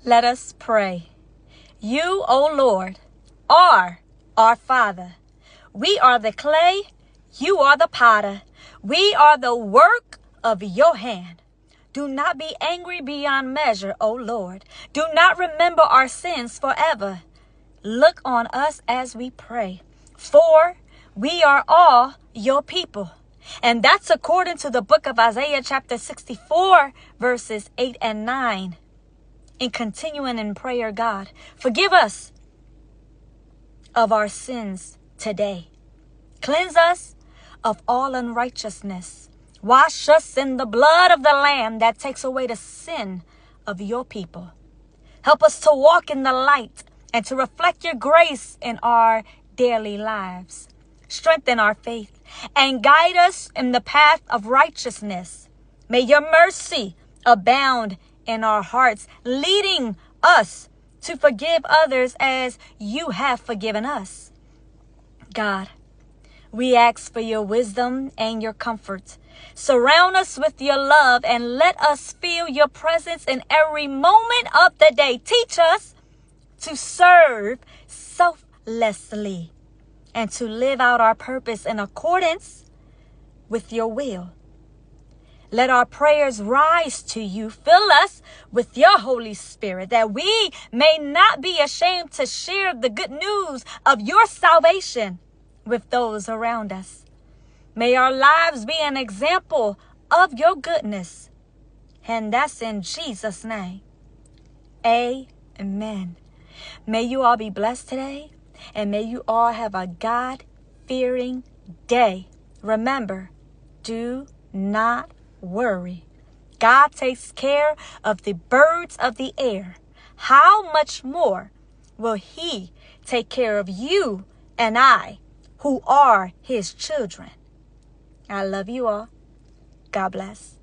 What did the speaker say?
Let us pray. You, O Lord, are our Father. We are the clay. You are the potter. We are the work of your hand. Do not be angry beyond measure, O Lord. Do not remember our sins forever. Look on us as we pray, for we are all your people. And that's according to the book of Isaiah chapter 64, verses 8 and 9. And continuing in prayer, God, forgive us of our sins today. Cleanse us of all unrighteousness. Wash us in the blood of the Lamb that takes away the sin of your people. Help us to walk in the light and to reflect your grace in our daily lives. Strengthen our faith and guide us in the path of righteousness. May your mercy abound in our hearts, leading us to forgive others as you have forgiven us. God, we ask for your wisdom and your comfort. Surround us with your love and let us feel your presence in every moment of the day. Teach us to serve selflessly and to live out our purpose in accordance with your will. Let our prayers rise to you. Fill us with your Holy Spirit that we may not be ashamed to share the good news of your salvation with those around us. May our lives be an example of your goodness. And that's in Jesus' name. Amen. May you all be blessed today. And may you all have a God-fearing day. Remember, do not worry. God takes care of the birds of the air. How much more will he take care of you and I, who are his children? I love you all. God bless.